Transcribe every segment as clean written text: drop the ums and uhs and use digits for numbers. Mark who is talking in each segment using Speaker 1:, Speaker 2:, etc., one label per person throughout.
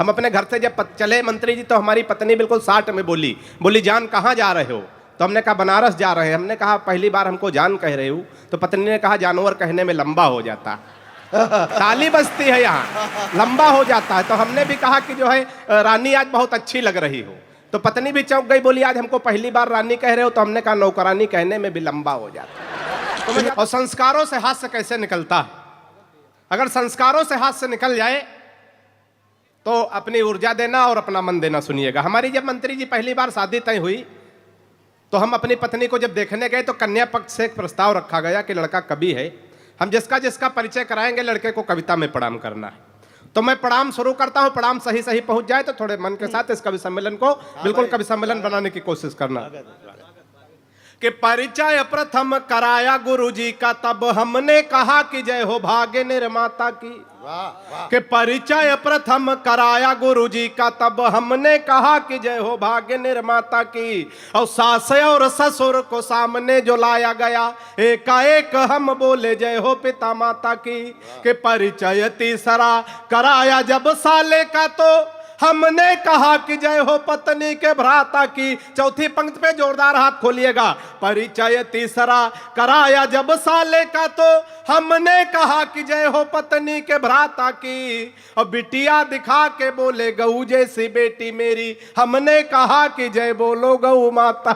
Speaker 1: हम अपने घर से जब चले मंत्री जी तो हमारी पत्नी बिल्कुल साठ में बोली जान कहाँ जा रहे हो? तो हमने कहा बनारस जा रहे हैं। हमने कहा पहली बार हमको जान कह रहे हो? तो पत्नी ने कहा जानवर कहने में लंबा हो जाता। ताली बजती है यहाँ, लंबा हो जाता है। तो हमने भी कहा कि जो है रानी आज बहुत अच्छी लग रही हो। तो पत्नी भी चौंक गई, बोली आज हमको पहली बार रानी कह रहे हो? तो हमने कहा नौकरानी कहने में भी लंबा हो जाता है। और संस्कारों से हाथ से कैसे निकलता है? अगर संस्कारों से हाथ से निकल जाए तो अपनी ऊर्जा देना और अपना मन देना। सुनिएगा, हमारी जब मंत्री जी पहली बार शादी तय हुई तो हम अपनी पत्नी को जब देखने गए तो कन्या पक्ष से एक प्रस्ताव रखा गया कि लड़का कवि है, हम जिसका जिसका परिचय कराएंगे लड़के को कविता में प्रणाम करना है। तो मैं प्रणाम शुरू करता हूं, प्रणाम सही सही पहुंच जाए तो थोड़े मन के साथ इस कवि सम्मेलन को बिल्कुल कवि सम्मेलन बनाने की कोशिश करना। कि परिचय प्रथम कराया गुरुजी का, तब हमने कहा कि जय हो भाग्य निर्माता की। कि परिचय प्रथम कराया गुरुजी का, तब हमने कहा कि जय हो भाग्य निर्माता की। और सास और ससुर को सामने जो लाया गया, एकाएक हम बोले जय हो पिता माता की। कि परिचय तीसरा कराया जब साले का, तो हमने कहा कि जय हो पत्नी के भ्राता की। चौथी पंक्ति पे जोरदार हाथ खोलिएगा। परिचय तीसरा कराया जब साले का, तो हमने कहा कि जय हो पत्नी के भ्राता की। और बिटिया दिखा के बोले गऊ जैसी बेटी मेरी, हमने कहा कि जय बोलो गऊ माता।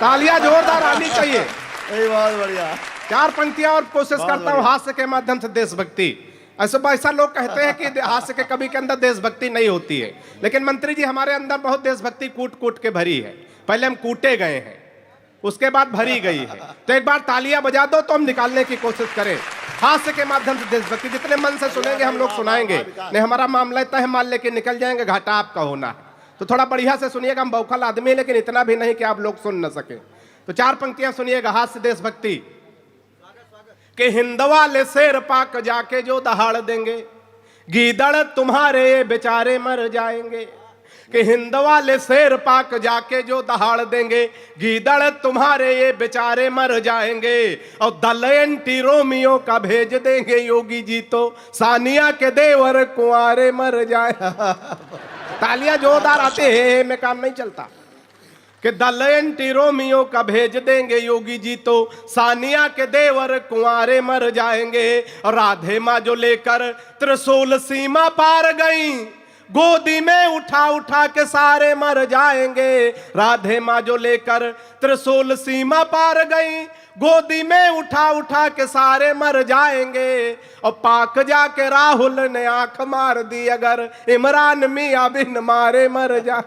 Speaker 1: तालियां जोरदार आनी चाहिए।
Speaker 2: बहुत बढ़िया।
Speaker 1: चार पंक्तियां और कोशिश करता हूं हास्य के माध्यम से देशभक्ति। ऐसा लोग कहते हैं कि हास्य के कवि के अंदर देशभक्ति नहीं होती है, लेकिन मंत्री जी हमारे अंदर बहुत देशभक्ति कूट कूट के भरी है। पहले हम कूटे गए हैं, उसके बाद भरी गई है। तो एक बार तालियां बजा दो तो हम निकालने की कोशिश करें हास्य के माध्यम से देशभक्ति। जितने मन से सुनेंगे हम लोग सुनाएंगे, नहीं हमारा मामला तय है, मान लेके निकल जाएंगे, घाटा आपका होना है। तो थोड़ा बढ़िया से सुनिएगा, हम बौखल आदमी है लेकिन इतना भी नहीं कि आप लोग सुन न सके। तो चार पंक्तियां सुनिएगा हास्य देशभक्ति। कि हिंदवाले शेर पाक जाके जो दहाड़ देंगे, गीदड़ तुम्हारे बेचारे मर जाएंगे। कि हिंदवाले शेर पाक जाके जो दहाड़ देंगे, गीदड़ तुम्हारे ये बेचारे मर जाएंगे। और दल एंटी रोमियो का भेज देंगे योगी जी, तो सानिया के देवर कुंवारे मर जाए। तालियां जोरदार आते हैं, में काम नहीं चलता। कि दल एंटी रोमियो का भेज देंगे योगी जी, तो सानिया के देवर कुंवारे मर जाएंगे। और राधे माँ जो लेकर त्रिशूल सीमा पार गई, गोदी में उठा उठा के सारे मर जाएंगे। राधे माँ जो लेकर त्रिशूल सीमा पार गई, गोदी में उठा उठा के सारे मर जाएंगे। और पाक जाके राहुल ने आंख मार दी, अगर इमरान मियां बिन मारे मर जा।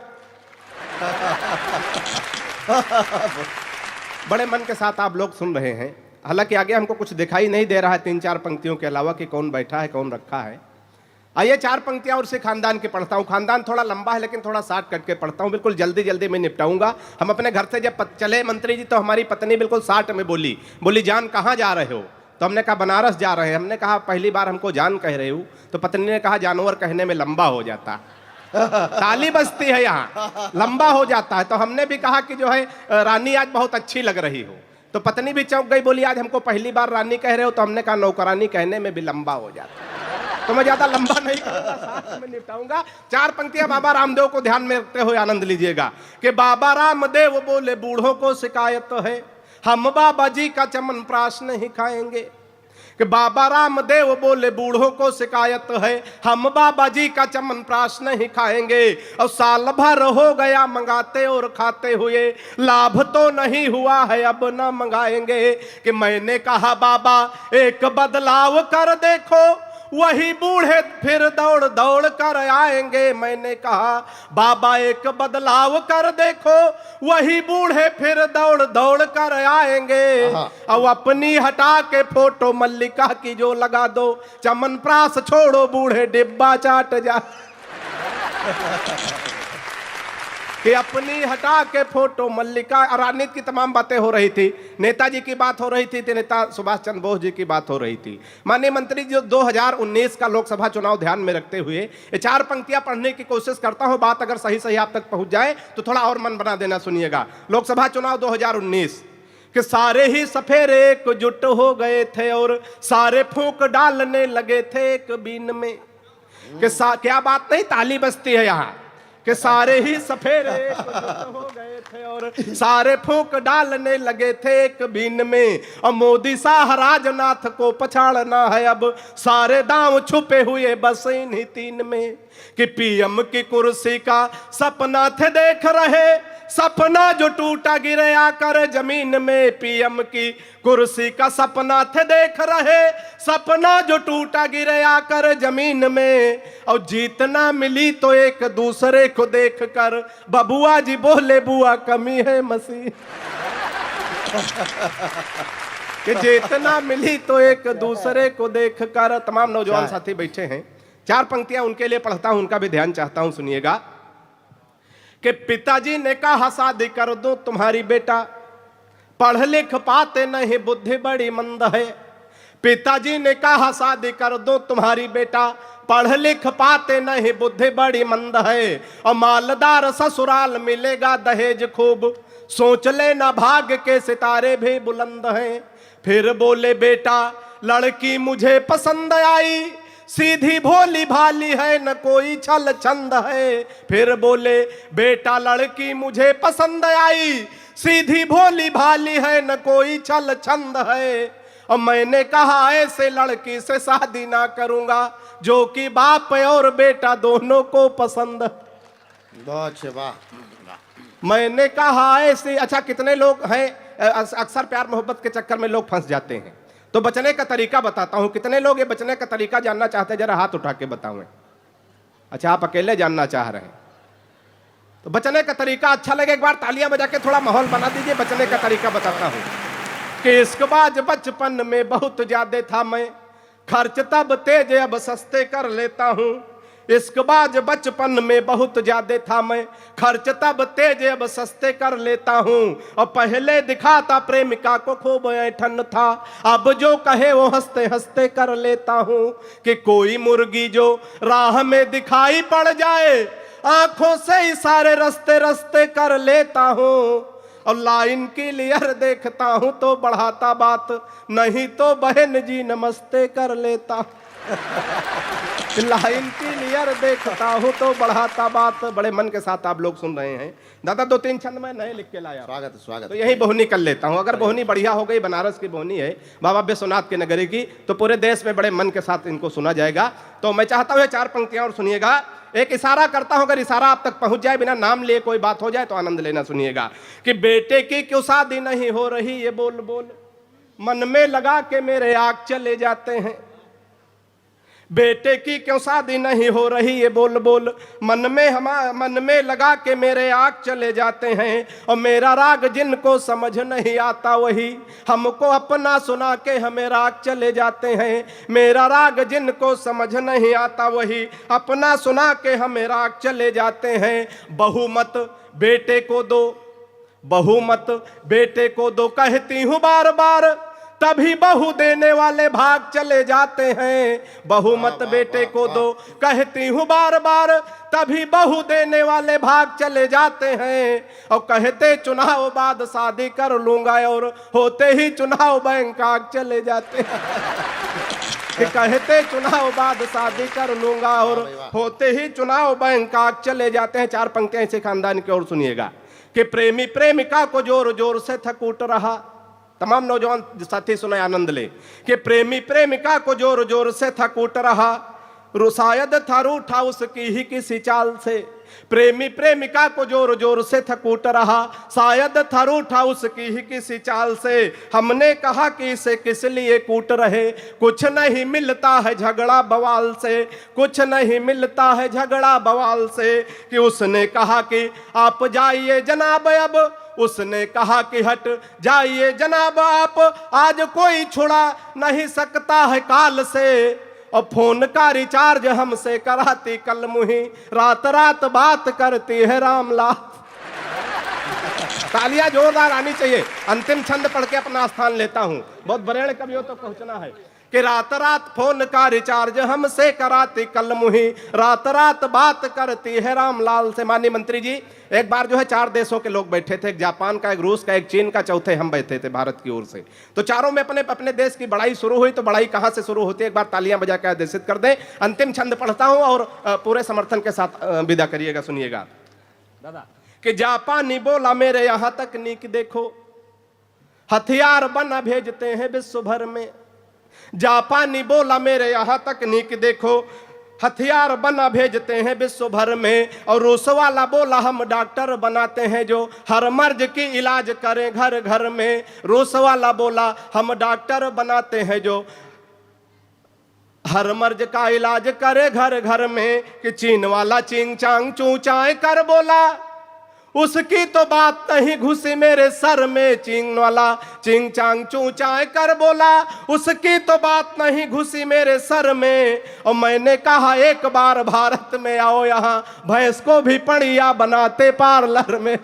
Speaker 1: बड़े मन के साथ आप लोग सुन रहे हैं। हालांकि आगे हमको कुछ दिखाई नहीं दे रहा है तीन चार पंक्तियों के अलावा कि कौन बैठा है कौन रखा है। आइए चार पंक्तियां और से खानदान के पढ़ता हूं। खानदान थोड़ा लंबा है लेकिन थोड़ा शॉर्ट कट के पढ़ता हूं, बिल्कुल जल्दी जल्दी में निपटाऊंगा। हम अपने घर से जब चले मंत्री जी तो हमारी पत्नी बिल्कुल शॉर्ट में बोली जान कहाँ जा रहे हो? तो हमने कहा बनारस जा रहे हैं। हमने कहा पहली बार हमको जान कह रहे हो? तो पत्नी ने कहा जानवर कहने में लंबा हो जाता। ताली बजती है यहाँ, लंबा हो जाता है। तो हमने भी कहा कि जो है रानी आज बहुत अच्छी लग रही हो। तो पत्नी भी चौंक गई, बोली आज हमको पहली बार रानी कह रहे हो? तो हमने कहा नौकरानी कहने में भी लंबा हो जाता। तो मैं ज्यादा लंबा नहीं करूंगा, साथ में निपटाऊंगा। चार पंक्तियां बाबा रामदेव को ध्यान में रखते हुए आनंद लीजिएगा। कि बाबा रामदेव बोले बूढ़ों को शिकायत है, हम बाबा जी का चमनप्राश नहीं खाएंगे। कि बाबा रामदेव बोले बूढ़ों को शिकायत है, हम बाबा जी का चमनप्राश नहीं खाएंगे। और साल भर हो गया मंगाते और खाते हुए, लाभ तो नहीं हुआ है अब ना मंगाएंगे। कि मैंने कहा बाबा एक बदलाव कर देखो, वही बूढ़े फिर दौड़ दौड़ कर आएंगे। मैंने कहा बाबा एक बदलाव कर देखो, वही बूढ़े फिर दौड़ दौड़ कर आएंगे। और अपनी हटा के फोटो मल्लिका की जो लगा दो, चमनप्राश छोड़ो बूढ़े डिब्बा चाट जा। कि अपनी हटा के फोटो मल्लिका। राजनीति की तमाम बातें हो रही थी, नेताजी की बात हो रही थी, नेता सुभाष चंद्र बोस जी की बात हो रही थी। माननीय मंत्री जी 2019 का लोकसभा चुनाव ध्यान में रखते हुए ये चार पंक्तियां पढ़ने की कोशिश करता हूं। बात अगर सही सही आप तक पहुंच जाए तो थोड़ा और मन बना देना। सुनिएगा, लोकसभा चुनाव 2019 कि सारे ही सफेरे एकजुट हो गए थे और सारे फूंक डालने लगे थे एक बीन में। कि क्या बात नहीं, ताली बजती है यहाँ कि सारे ही सफेरे हो गए थे और सारे फूंक डालने लगे थे एक बीन में। और मोदी शाह राजनाथ को पछाड़ना है, अब सारे दांव छुपे हुए बस इन्हीं तीन में। कि पीएम की कुर्सी का सपना थे देख रहे, सपना जो टूटा गिरे आकर जमीन में। पीएम की कुर्सी का सपना थे देख रहे, सपना जो टूटा गिरे आकर जमीन में। और जीतना मिली तो एक दूसरे को देखकर बबुआ जी बोले बुआ कमी है मसीह। कि जीतना मिली तो एक दूसरे को देखकर। तमाम नौजवान साथी बैठे हैं, चार पंक्तियां उनके लिए पढ़ता हूं, उनका भी ध्यान चाहता हूं, सुनिएगा। कि पिताजी ने कहा शादी कर दूं तुम्हारी बेटा, पढ़ लिख पाते नहीं बुद्धि बड़ी मंद है। पिताजी ने कहा शादी कर दूं तुम्हारी बेटा, पढ़ लिख पाते नहीं बुद्धि बड़ी मंद है। और मालदार ससुराल मिलेगा दहेज खूब, सोच लेना भाग्य के सितारे भी बुलंद हैं। फिर बोले बेटा लड़की मुझे पसंद आई, सीधी भोली भाली है न कोई छल छंद है। फिर बोले बेटा लड़की मुझे पसंद आई, सीधी भोली भाली है न कोई छल छंद है। और मैंने कहा ऐसे लड़की से शादी ना करूंगा जो कि बाप और बेटा दोनों को पसंद। मैंने कहा ऐसे। अच्छा, कितने लोग हैं, अक्सर प्यार मोहब्बत के चक्कर में लोग फंस जाते हैं, तो बचने का तरीका बताता हूं। कितने लोग ये बचने का तरीका जानना चाहते हैं, जरा हाथ उठा के बताओ। अच्छा, आप अकेले जानना चाह रहे हैं तो बचने का तरीका अच्छा लगे एक बार तालियां बजा के थोड़ा माहौल बना दीजिए। बचने का तरीका बताता हूं कि इश्कबाज बचपन में बहुत ज्यादा था मैं, खर्च तब तेज अब सस्ते कर लेता हूं। इश्कबाज बचपन में बहुत ज्यादा था मैं, खर्च तब तेज अब सस्ते कर लेता हूँ। और पहले दिखाता प्रेमिका को खूब ऐठन था, अब जो कहे वो हंसते हंसते कर लेता हूँ। कि कोई मुर्गी जो राह में दिखाई पड़ जाए, आंखों से इशारे रस्ते रस्ते कर लेता हूँ। और लाइन क्लियर देखता हूँ तो बढ़ाता बात, नहीं तो बहन जी नमस्ते कर लेता। लाइन क्लियर देखता हूं तो बढ़ाता बात। बड़े मन के साथ आप लोग सुन रहे हैं। दादा दो तीन छंद मैं नए लिख के लाया। स्वागत स्वागत। तो यही बोहनी कर लेता हूं। अगर बोहनी बढ़िया हो गई, बनारस की बोहनी है, बाबा विश्वनाथ के नगरी की, तो पूरे देश में बड़े मन के साथ इनको सुना जाएगा। तो मैं चाहता हूं चार पंक्तियां और सुनिएगा। एक इशारा करता हूं, अगर इशारा आप तक पहुंच जाए, बिना नाम लिए कोई बात हो जाए तो आनंद लेना। सुनिएगा कि बेटे की क्यों शादी नहीं हो रही, ये बोल बोल मन में लगा के मेरे आग चले जाते हैं। बेटे की क्यों शादी नहीं हो रही, ये बोल बोल मन में लगा के मेरे आग चले जाते हैं। और मेरा राग जिनको समझ नहीं आता वही हमको अपना सुना के हमें राग चले जाते हैं। मेरा राग जिनको समझ नहीं आता वही अपना सुना के हमें राग चले जाते हैं। बहुमत बेटे को दो, बहुमत बेटे को दो कहती हूँ बार बार, तभी बहू देने वाले भाग चले जाते हैं। बहुमत बेटे को दो कहती हूँ बार बार, तभी बहू देने वाले भाग चले जाते हैं। और कहते चुनाव बाद शादी कर लूंगा, और होते ही चुनाव बैंकॉक चले जाते हैं। कि कहते चुनाव बाद शादी कर लूंगा, और होते ही चुनाव बैंकॉक चले जाते हैं। चार पंक्तियां इसे खानदान की ओर सुनिएगा। कि प्रेमी प्रेमिका को जोर जोर से थकूट रहा, तमाम नौजवान साथी सुने आनंद ले। कि प्रेमी प्रेमिका को जोर जोर से थकूट रहा, शायद था रूठा उसकी ही किसी चाल से। प्रेमी प्रेमिका को जोर जोर से थकूट रहा, शायद था रूठा उसकी ही किसी चाल से। हमने कहा कि इसे किस लिए कूट रहे, कुछ नहीं मिलता है झगड़ा बवाल से, कुछ नहीं मिलता है झगड़ा बवाल से। कि उसने कहा कि आप जाइए जनाब, अब उसने कहा कि हट जाइए जनाब आप, आज कोई छुड़ा नहीं सकता है काल से। और फोन का रिचार्ज हमसे कराती कल मुही, रात रात बात करती है रामलाल। तालियां जोरदार आनी चाहिए। अंतिम छंद पढ़ के अपना स्थान लेता हूं। बहुत बरेड़ कभी हो तो पहुंचना है। कि रात रात फोन का रिचार्ज हमसे कराती कल मुही, रात रात बात करती है रामलाल से। माननीय मंत्री जी, एक बार जो है 4 देशों के लोग बैठे थे, एक जापान का, एक रूस का, एक चीन का, चौथे हम बैठे थे भारत की ओर से। तो चारों में अपने अपने देश की बड़ाई शुरू हुई। तो बड़ाई कहां से शुरू होती है, एक बार तालियां बजा के आदेशित कर दें। अंतिम छंद पढ़ता हूं और पूरे समर्थन के साथ विदा करिएगा। सुनिएगा दादा कि जापानी बोला मेरे यहां तकनीक देखो, हथियार बना भेजते हैं विश्व भर में। जापानी बोला मेरे यहां तकनीक देखो, हथियार बना भेजते हैं विश्व भर में। और रूस वाला बोला हम डॉक्टर बनाते हैं जो हर मर्ज की इलाज करें घर घर में। रूस वाला बोला हम डॉक्टर बनाते हैं जो हर मर्ज का इलाज करे घर घर में। कि चीन वाला चिंग चांग चू चाय कर बोला, उसकी तो बात नहीं घुसी मेरे सर में। चीन वाला चिंग चांग चू चाय कर बोला, उसकी तो बात नहीं घुसी मेरे सर में। और मैंने कहा एक बार भारत में आओ, यहाँ भैंस को भी पड़िया बनाते पार्लर में।